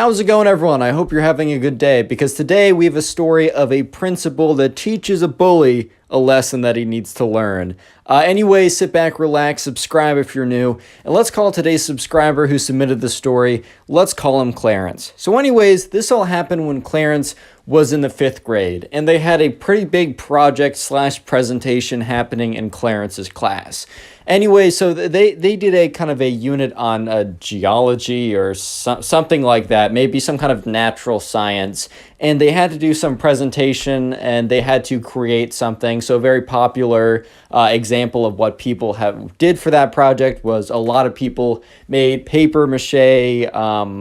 How's it going, everyone? I hope you're having a good day, because today we have a story of a principal that teaches a bully a lesson that he needs to learn. Anyway, sit back, relax, subscribe if you're new, and let's call today's subscriber who submitted the story. Let's call him Clarence. So anyways, this all happened when Clarence was in the 5th grade, and they had a pretty big project slash presentation happening in Clarence's class. Anyway, so they did a kind of a unit on geology or something like that, maybe some kind of natural science, and they had to do some presentation and they had to create something. So a very popular example of what people did for that project was a lot of people made paper mache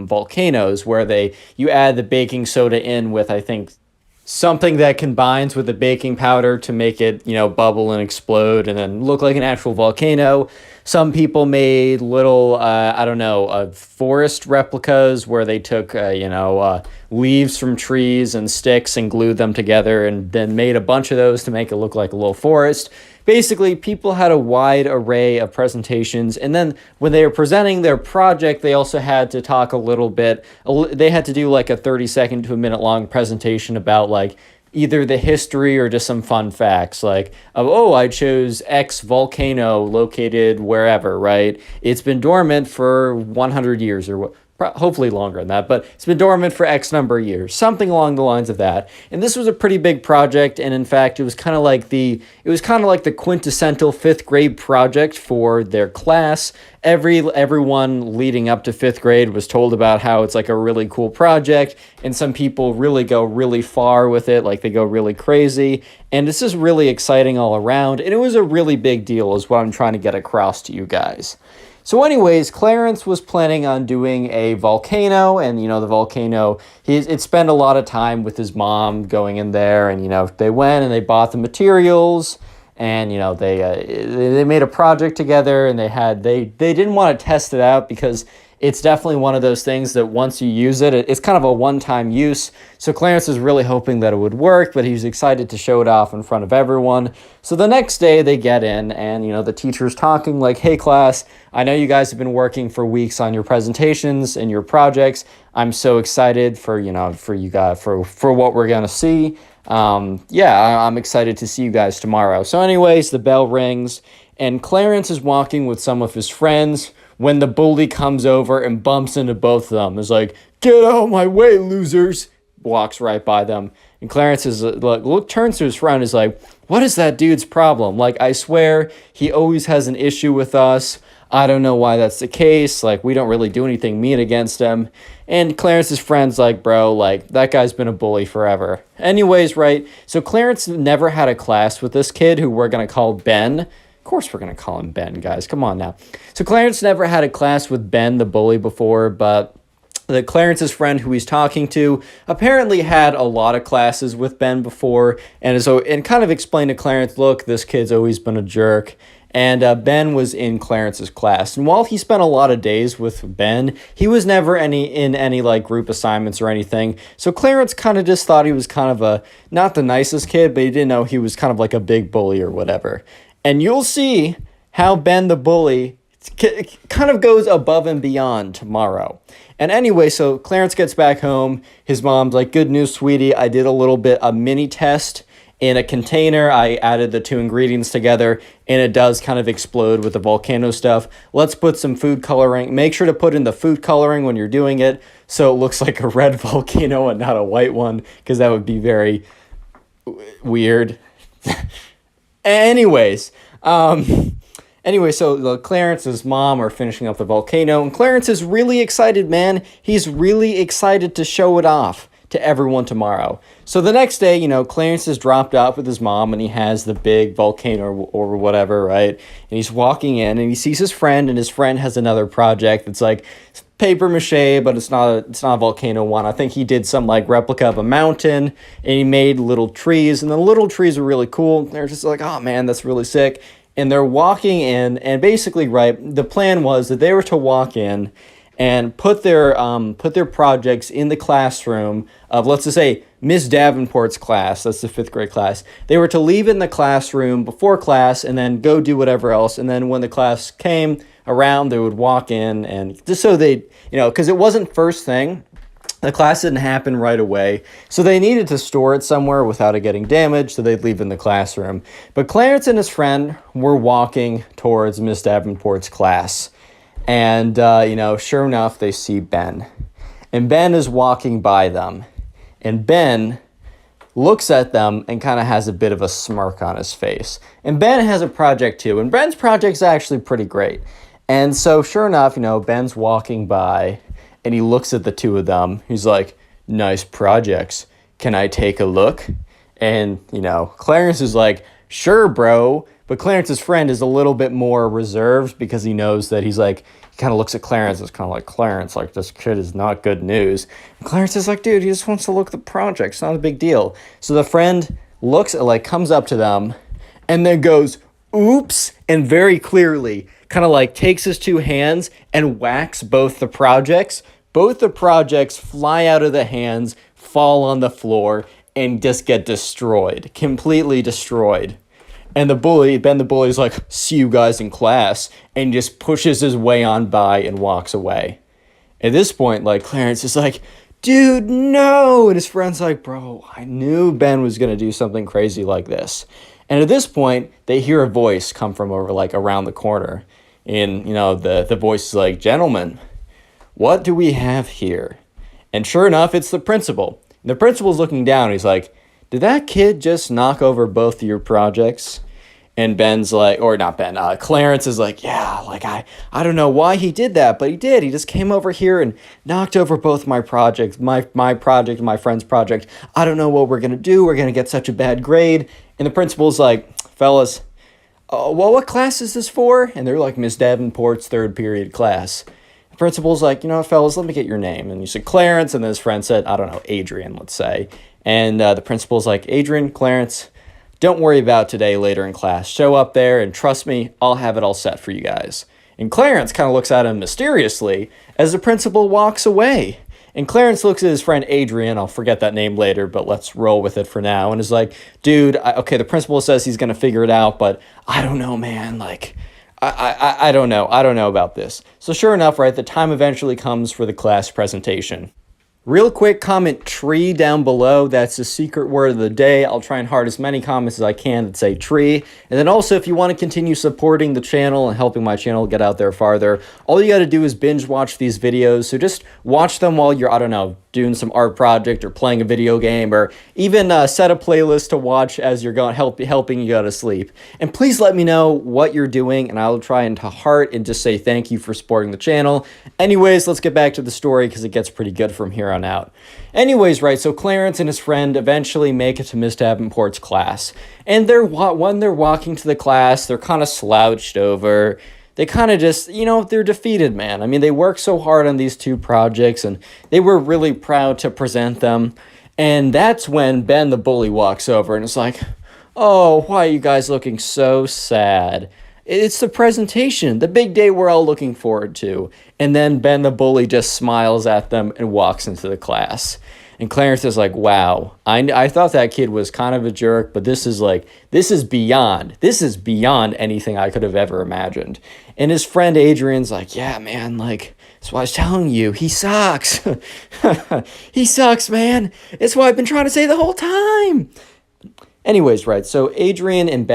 volcanoes where you add the baking soda in with, I think, something that combines with the baking powder to make it, bubble and explode and then look like an actual volcano. Some people made little, forest replicas where they took, leaves from trees and sticks and glued them together and then made a bunch of those to make it look like a little forest. Basically, people had a wide array of presentations, and then when they were presenting their project, they also had to talk a little bit. They had to do like a 30-second to a minute long presentation about like either the history or just some fun facts, like, I chose X volcano located wherever, right? It's been dormant for 100 years or hopefully longer than that, but it's been dormant for X number of years, something along the lines of that. And this was a pretty big project, and in fact, it was kind of like the quintessential 5th grade project for their class. Everyone leading up to 5th grade was told about how it's like a really cool project, and some people really go really far with it, like they go really crazy, and this is really exciting all around, and it was a really big deal is what I'm trying to get across to you guys. So anyways, Clarence was planning on doing a volcano, and, the volcano, it spent a lot of time with his mom going in there, and, they went and they bought the materials, and, they made a project together, and they didn't want to test it out because it's definitely one of those things that once you use it, it's kind of a one-time use. So Clarence was really hoping that it would work, but he was excited to show it off in front of everyone. So the next day they get in and, the teacher's talking like, hey class, I know you guys have been working for weeks on your presentations and your projects. I'm so excited for you guys, for what we're going to see. I'm excited to see you guys tomorrow. So anyways, the bell rings and Clarence is walking with some of his friends when the bully comes over and bumps into both of them. It's like, get out of my way, losers. Walks right by them. And Clarence turns to his friend and is like, what is that dude's problem? Like, I swear, he always has an issue with us. I don't know why that's the case. Like, we don't really do anything mean against him. And Clarence's friend's like, bro, like, that guy's been a bully forever. Anyways, right? So Clarence never had a class with this kid who we're going to call Ben. Of course we're going to call him Ben, guys. Come on now. So Clarence never had a class with Ben, the bully, before, but Clarence's friend who he's talking to apparently had a lot of classes with Ben before, and kind of explained to Clarence, look, this kid's always been a jerk. And Ben was in Clarence's class. And while he spent a lot of days with Ben, he was never in any like group assignments or anything. So Clarence kind of just thought he was kind of not the nicest kid, but he didn't know he was kind of like a big bully or whatever. And you'll see how Ben the bully kind of goes above and beyond tomorrow. And anyway, so Clarence gets back home. His mom's like, good news, sweetie. I did a mini test in a container. I added the 2 ingredients together, and it does kind of explode with the volcano stuff. Let's put some food coloring. Make sure to put in the food coloring when you're doing it so it looks like a red volcano and not a white one, because that would be very weird. Anyways, so Clarence's mom are finishing up the volcano, and Clarence is really excited, man. He's really excited to show it off to everyone tomorrow. So the next day, Clarence is dropped off with his mom, and he has the big volcano or whatever, right? And he's walking in, and he sees his friend, and his friend has another project that's like paper mache, but it's not a volcano one. I think he did some like replica of a mountain, and he made little trees, and the little trees are really cool. They're just like, oh man, that's really sick. And they're walking in, and basically, right, the plan was that they were to walk in and put their projects in the classroom of, let's just say, Miss Davenport's class. That's the 5th grade class. They were to leave in the classroom before class and then go do whatever else. And then when the class came around, they would walk in, and just so they, because it wasn't first thing. The class didn't happen right away, so they needed to store it somewhere without it getting damaged, so they'd leave it in the classroom. But Clarence and his friend were walking towards Miss Davenport's class, and, sure enough, they see Ben. And Ben is walking by them, and Ben looks at them and kind of has a bit of a smirk on his face. And Ben has a project too, and Ben's project's actually pretty great. And so, sure enough, Ben's walking by, and he looks at the two of them. He's like, nice projects. Can I take a look? And, Clarence is like, sure, bro. But Clarence's friend is a little bit more reserved because he knows that he kind of looks at Clarence. It's kind of like, Clarence, like, this kid is not good news. And Clarence is like, dude, he just wants to look at the project. It's not a big deal. So the friend comes up to them and then goes, oops, and very clearly kind of takes his two hands and whacks both the projects. Both the projects fly out of the hands, fall on the floor, and just get destroyed, completely destroyed. And Ben the bully is like, see you guys in class, and just pushes his way on by and walks away. At this point, Clarence is like, dude, no! And his friend's like, bro, I knew Ben was going to do something crazy like this. And at this point, they hear a voice come from over, around the corner. And, the voice is like, gentlemen, what do we have here? And sure enough, it's the principal. And the principal's looking down. He's like, did that kid just knock over both of your projects? And Ben's like, or not Ben, Clarence is like, yeah, I don't know why he did that, but he did. He just came over here and knocked over both my projects, my project and my friend's project. I don't know what we're going to do. We're going to get such a bad grade. And the principal's like, fellas, what class is this for? And they're like, Miss Davenport's third period class. The principal's like, fellas, let me get your name. And you said Clarence, and then his friend said, I don't know, Adrian, let's say. And the principal's like, Adrian, Clarence, don't worry about today later in class. Show up there, and trust me, I'll have it all set for you guys. And Clarence kind of looks at him mysteriously as the principal walks away. And Clarence looks at his friend Adrian, I'll forget that name later, but let's roll with it for now, and is like, dude, okay, the principal says he's going to figure it out, but I don't know, man, I don't know. I don't know about this. So sure enough, right, the time eventually comes for the class presentation. Real quick, comment tree down below. That's the secret word of the day. I'll try and heart as many comments as I can that say tree. And then also, if you want to continue supporting the channel and helping my channel get out there farther, all you got to do is binge watch these videos. So just watch them while you're, I don't know, doing some art project or playing a video game, or even set a playlist to watch as you're going helping you go to sleep. And please let me know what you're doing, and I'll try and to heart and just say thank you for supporting the channel. Anyways, let's get back to the story because it gets pretty good from here on out. Anyways, right, so Clarence and his friend eventually make it to Miss Davenport's class, and when they're walking to the class, they're kind of slouched over. They kind of just, they're defeated, man. I mean, they worked so hard on these two projects, and they were really proud to present them. And that's when Ben the bully walks over and is like, oh, why are you guys looking so sad? It's the presentation, the big day we're all looking forward to. And then Ben the bully just smiles at them and walks into the class. And Clarence is like, wow, I thought that kid was kind of a jerk, but this is beyond anything I could have ever imagined. And his friend Adrian's like, yeah, man, that's why I was telling you, he sucks. He sucks, man. It's what I've been trying to say the whole time. Anyways, right, so Adrian and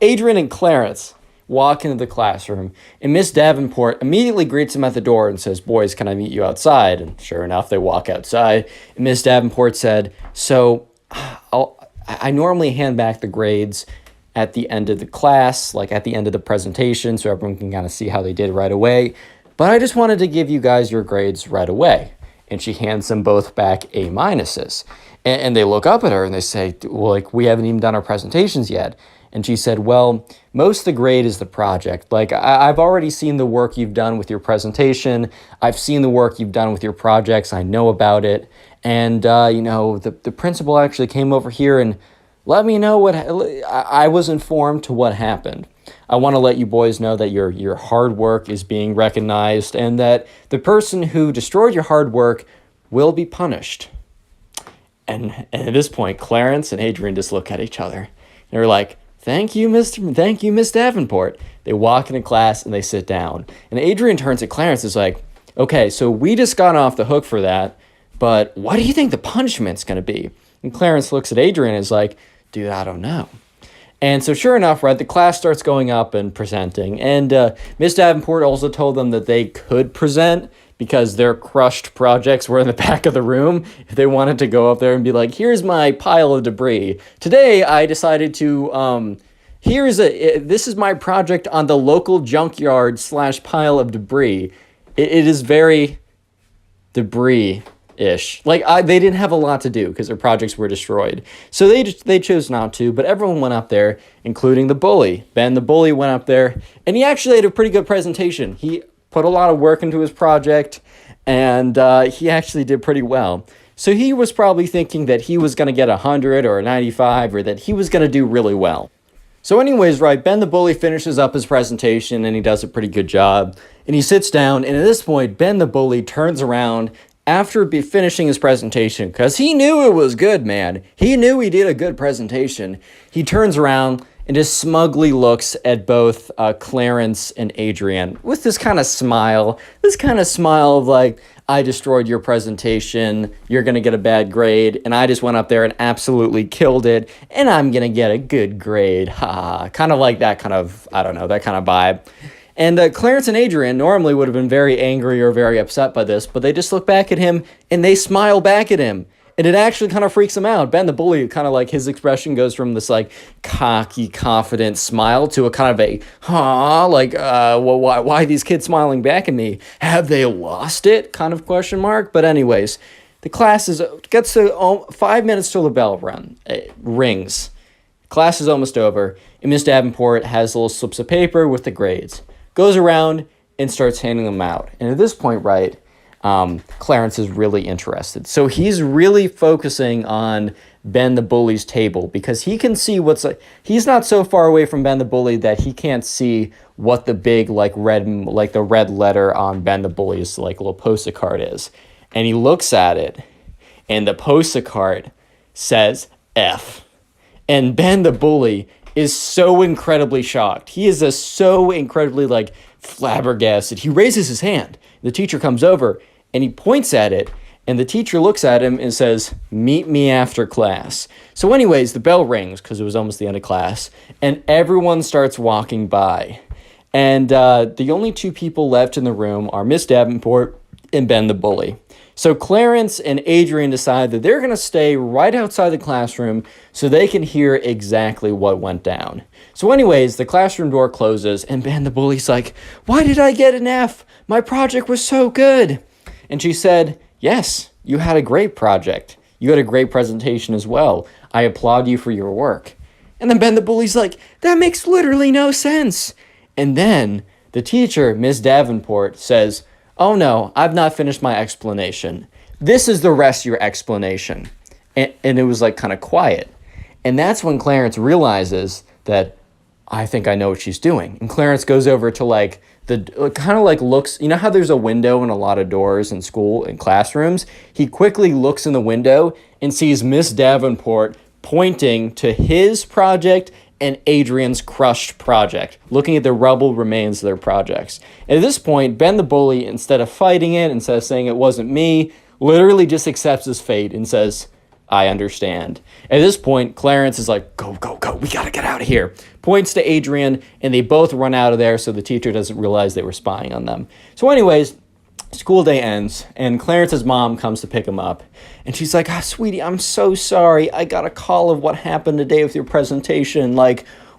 Adrian and Clarence walk into the classroom, and Miss Davenport immediately greets him at the door and says, boys, can I meet you outside? And sure enough, they walk outside, and Miss Davenport said, so I normally hand back the grades at the end of the class, at the end of the presentation, so everyone can kind of see how they did right away, but I just wanted to give you guys your grades right away. And she hands them both back A minuses. And they look up at her and they say, well, we haven't even done our presentations yet. And she said, well, most of the grade is the project. I've already seen the work you've done with your presentation. I've seen the work you've done with your projects. I know about it. And, the principal actually came over here and let me know I was informed to what happened. I want to let you boys know that your hard work is being recognized and that the person who destroyed your hard work will be punished. And at this point, Clarence and Adrian just look at each other. They're like, Thank you, Miss Davenport. They walk into class and they sit down. And Adrian turns to Clarence and is like, Okay, so we just got off the hook for that, but what do you think the punishment's going to be? And Clarence looks at Adrian and is like, dude, I don't know. And so sure enough, right, the class starts going up and presenting. And Miss Davenport also told them that they could present because their crushed projects were in the back of the room. If they wanted to go up there and be like, here's my pile of debris. Today, I decided to, this is my project on the local junkyard / pile of debris. It is very debris-ish. Like, they didn't have a lot to do because their projects were destroyed. So they chose not to, but everyone went up there, including the bully. Ben the bully went up there, and he actually had a pretty good presentation. He put a lot of work into his project, and he actually did pretty well. So he was probably thinking that he was going to get 100 or a 95, or that he was going to do really well. So anyways, right, Ben the bully finishes up his presentation, and he does a pretty good job. And he sits down, and at this point, Ben the bully turns around after finishing his presentation, because he knew it was good, man. He knew he did a good presentation. He turns around and just smugly looks at both Clarence and Adrian with this kind of smile of like, I destroyed your presentation, you're going to get a bad grade, and I just went up there and absolutely killed it, and I'm going to get a good grade, ha. Kind of like that kind of, I don't know, that kind of vibe. And Clarence and Adrian normally would have been very angry or very upset by this, but they just look back at him and they smile back at him. And it actually kind of freaks him out. Ben the bully, kind of like his expression goes from this like cocky, confident smile to a kind of a, well, why are these kids smiling back at me? Have they lost it? Kind of question mark. But anyways, the class gets to 5 minutes till the bell rings. Class is almost over, and Miss Davenport has little slips of paper with the grades. Goes around and starts handing them out. And at this point, right, Clarence is really interested. So he's really focusing on Ben the bully's table because he can see he's not so far away from Ben the bully that he can't see what the big the red letter on Ben the bully's little post-it card is. And he looks at it, and the post-it card says F. And Ben the bully is so incredibly shocked. He is so incredibly flabbergasted. He raises his hand. The teacher comes over and he points at it, and the teacher looks at him and says, meet me after class. So anyways, the bell rings because it was almost the end of class, and everyone starts walking by. And the only two people left in the room are Miss Davenport and Ben the bully. So Clarence and Adrian decide that they're going to stay right outside the classroom so they can hear exactly what went down. So anyways, the classroom door closes, and Ben the bully's like, why did I get an F? My project was so good. And she said, yes, you had a great project. You had a great presentation as well. I applaud you for your work. And then Ben the bully's like, that makes literally no sense. And then the teacher, Miss Davenport, says, oh no, I've not finished my explanation. This is the rest of your explanation. And it was kind of quiet. And that's when Clarence realizes that I think I know what she's doing. And Clarence goes over to looks, you know how there's a window in a lot of doors in school and classrooms? He quickly looks in the window and sees Miss Davenport pointing to his project and Adrian's crushed project, looking at the rubble remains of their projects. And at this point, Ben the bully, instead of fighting it, instead of saying it wasn't me, literally just accepts his fate and says, I understand. At this point, Clarence is like, go, go, go, we gotta get out of here. Points to Adrian, and they both run out of there so the teacher doesn't realize they were spying on them. So anyways, school day ends, and Clarence's mom comes to pick him up. And she's like, sweetie, I'm so sorry. I got a call of what happened today with your presentation.